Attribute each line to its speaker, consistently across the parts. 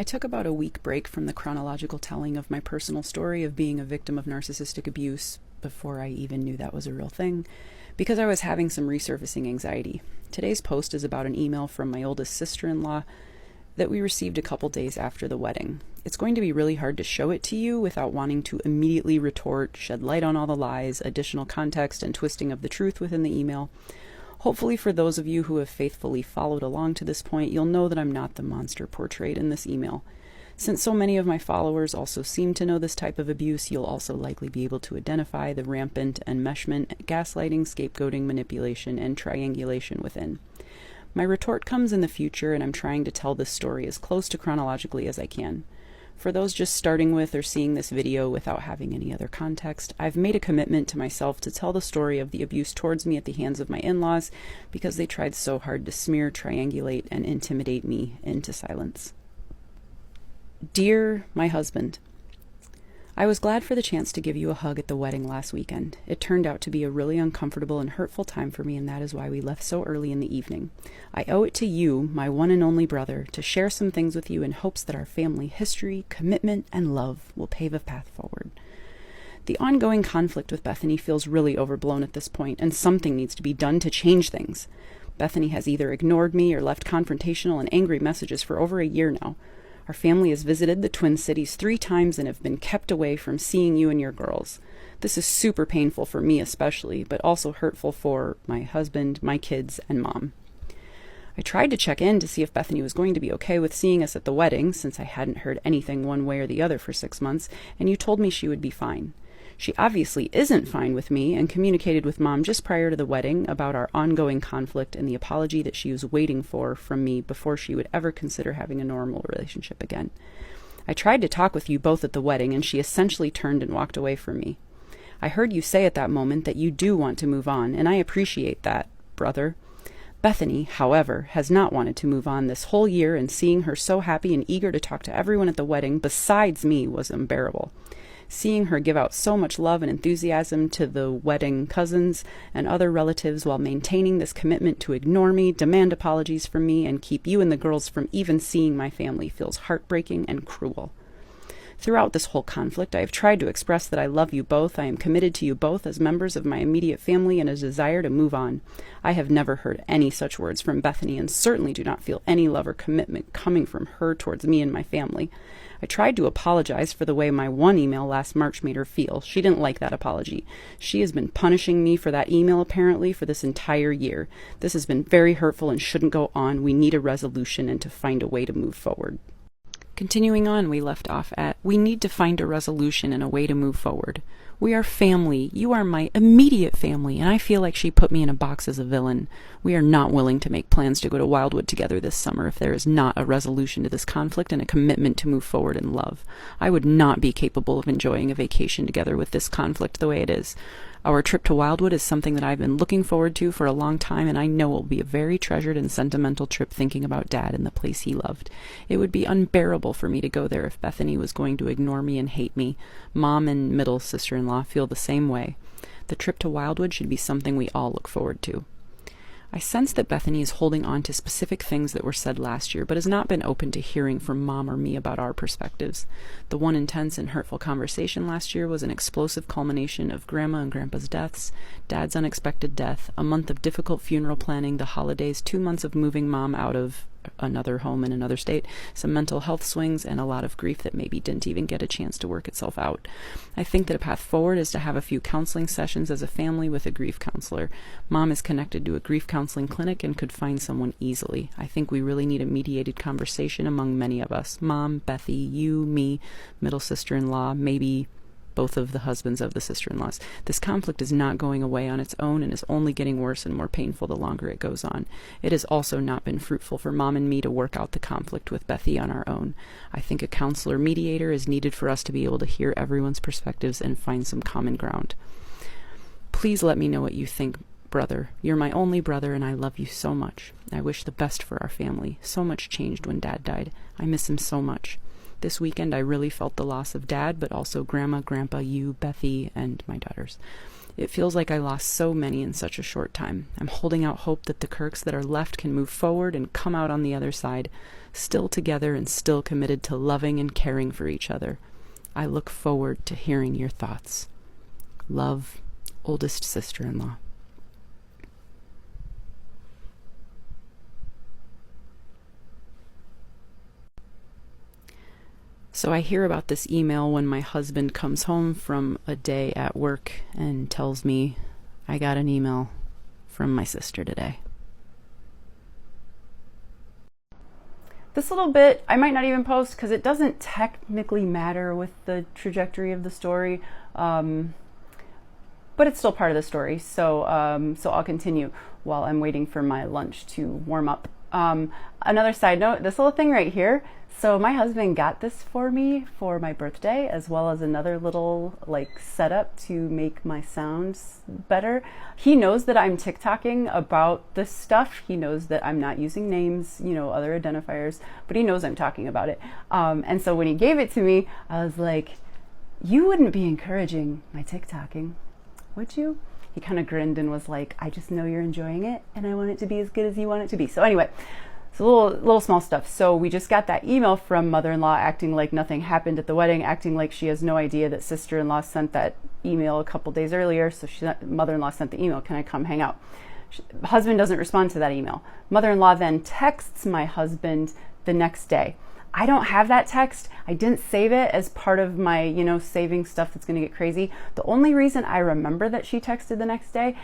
Speaker 1: I took about a week break from the chronological telling of my personal story of being a victim of narcissistic abuse before I even knew that was a real thing, because I was having some resurfacing anxiety. Today's post is about an email from my oldest sister-in-law that we received a couple days after the wedding. It's going to be really hard to show it to you without wanting to immediately retort, shed light on all the lies, additional context, and twisting of the truth within the email. Hopefully for those of you who have faithfully followed along to this point, you'll know that I'm not the monster portrayed in this email. Since so many of my followers also seem to know this type of abuse, you'll also likely be able to identify the rampant enmeshment, gaslighting, scapegoating, manipulation, and triangulation within. My retort comes in the future, and I'm trying to tell this story as close to chronologically as I can. For those just starting with or seeing this video without having any other context, I've made a commitment to myself to tell the story of the abuse towards me at the hands of my in-laws because they tried so hard to smear, triangulate, and intimidate me into silence. Dear my husband, I was glad for the chance to give you a hug at the wedding last weekend. It turned out to be a really uncomfortable and hurtful time for me, and that is why we left so early in the evening. I owe it to you, my one and only brother, to share some things with you in hopes that our family history, commitment, and love will pave a path forward. The ongoing conflict with Bethany feels really overblown at this point, and something needs to be done to change things. Bethany has either ignored me or left confrontational and angry messages for over a year now. Our family has visited the Twin Cities 3 times and have been kept away from seeing you and your girls. This is super painful for me especially, but also hurtful for my husband, my kids, and Mom. I tried to check in to see if Bethany was going to be okay with seeing us at the wedding, since I hadn't heard anything one way or the other for 6 months, and you told me she would be fine. She obviously isn't fine with me and communicated with Mom just prior to the wedding about our ongoing conflict and the apology that she was waiting for from me before she would ever consider having a normal relationship again. I tried to talk with you both at the wedding, and she essentially turned and walked away from me. I heard you say at that moment that you do want to move on, and I appreciate that, brother. Bethany, however, has not wanted to move on this whole year, and seeing her so happy and eager to talk to everyone at the wedding besides me was unbearable. Seeing her give out so much love and enthusiasm to the wedding cousins and other relatives while maintaining this commitment to ignore me, demand apologies from me, and keep you and the girls from even seeing my family feels heartbreaking and cruel. Throughout this whole conflict, I have tried to express that I love you both. I am committed to you both as members of my immediate family and a desire to move on. I have never heard any such words from Bethany, and certainly do not feel any love or commitment coming from her towards me and my family. I tried to apologize for the way my one email last March made her feel. She didn't like that apology. She has been punishing me for that email apparently for this entire year. This has been very hurtful and shouldn't go on. We need a resolution and to find a way to move forward. Continuing on, we left off at, we need to find a resolution and a way to move forward. We are family. You are my immediate family, and I feel like she put me in a box as a villain. We are not willing to make plans to go to Wildwood together this summer if there is not a resolution to this conflict and a commitment to move forward in love. I would not be capable of enjoying a vacation together with this conflict the way it is. Our trip to Wildwood is something that I've been looking forward to for a long time, and I know it will be a very treasured and sentimental trip thinking about Dad and the place he loved. It would be unbearable for me to go there if Bethany was going to ignore me and hate me. Mom and middle sister-in-law feel the same way. The trip to Wildwood should be something we all look forward to. I sense that Bethany is holding on to specific things that were said last year, but has not been open to hearing from Mom or me about our perspectives. The one intense and hurtful conversation last year was an explosive culmination of Grandma and Grandpa's deaths, Dad's unexpected death, a month of difficult funeral planning, the holidays, 2 months of moving Mom out of another home in another state, some mental health swings, and a lot of grief that maybe didn't even get a chance to work itself out. I think that a path forward is to have a few counseling sessions as a family with a grief counselor. Mom is connected to a grief counseling clinic and could find someone easily. I think we really need a mediated conversation among many of us. Mom, Bethy, you, me, middle sister-in-law, maybe both of the husbands of the sister-in-laws. This conflict is not going away on its own and is only getting worse and more painful the longer it goes on. It has also not been fruitful for Mom and me to work out the conflict with Bethy on our own. I think a counselor mediator is needed for us to be able to hear everyone's perspectives and find some common ground. Please let me know what you think, brother. You're my only brother and I love you so much. I wish the best for our family. So much changed when Dad died. I miss him so much. This weekend I really felt the loss of Dad, but also Grandma, Grandpa, you, Bethy, and my daughters. It feels like I lost so many in such a short time. I'm holding out hope that the Kirks that are left can move forward and come out on the other side, still together and still committed to loving and caring for each other. I look forward to hearing your thoughts. Love, oldest sister-in-law. So I hear about this email when my husband comes home from a day at work and tells me, I got an email from my sister today. This little bit I might not even post because it doesn't technically matter with the trajectory of the story, but it's still part of the story. So I'll continue while I'm waiting for my lunch to warm up. Another side note, this little thing right here. So my husband got this for me for my birthday, as well as another little like setup to make my sounds better. He knows that I'm TikToking about this stuff. He knows that I'm not using names, other identifiers, but he knows I'm talking about it. And so when he gave it to me, I was like, you wouldn't be encouraging my TikToking, would you? He kind of grinned and was like, I just know you're enjoying it and I want it to be as good as you want it to be. So anyway, so little small stuff. So we just got that email from mother-in-law acting like nothing happened at the wedding, acting like she has no idea that sister-in-law sent that email a couple days earlier. So mother-in-law sent the email, can I come hang out? Husband doesn't respond to that email. Mother-in-law then texts my husband the next day. I don't have that text. I didn't save it as part of my, saving stuff that's going to get crazy. The only reason I remember that she texted the next day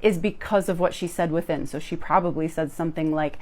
Speaker 1: is because of what she said within. So she probably said something like,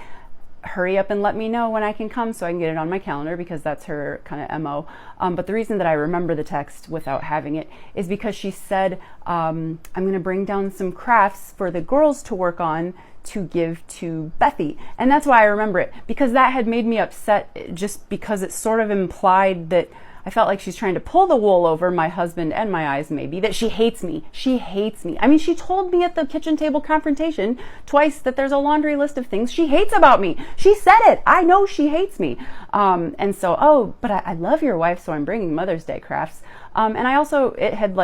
Speaker 1: hurry up and let me know when I can come so I can get it on my calendar, because that's her kind of MO. But the reason that I remember the text without having it is because she said, I'm going to bring down some crafts for the girls to work on to give to Bethy. And that's why I remember it, because that had made me upset, just because it sort of implied that I felt like she's trying to pull the wool over my husband and my eyes, maybe, that she hates me. She hates me. I mean, she told me at the kitchen table confrontation twice that there's a laundry list of things she hates about me. She said it. I know she hates me. And so, but I love your wife, so I'm bringing Mother's Day crafts. And I also, it had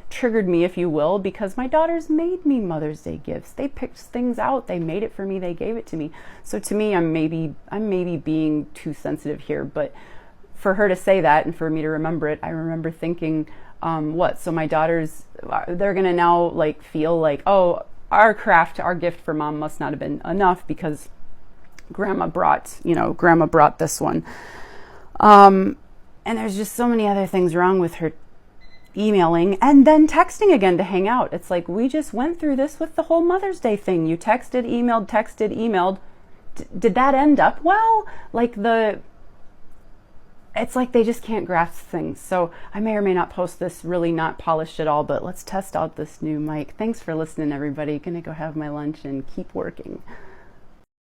Speaker 1: triggered me, if you will, because my daughters made me Mother's Day gifts. They picked things out. They made it for me. They gave it to me. So to me, I'm maybe being too sensitive here, but for her to say that and for me to remember it, I remember thinking, so my daughters, they're going to now feel like, oh, our gift for Mom must not have been enough because grandma brought this one. And there's just so many other things wrong with her emailing and then texting again to hang out. It's like, we just went through this with the whole Mother's Day thing. You texted, emailed. Did that end up well? It's like they just can't grasp things. So I may or may not post this really not polished at all, but let's test out this new mic. Thanks for listening, everybody. Gonna go have my lunch and keep working.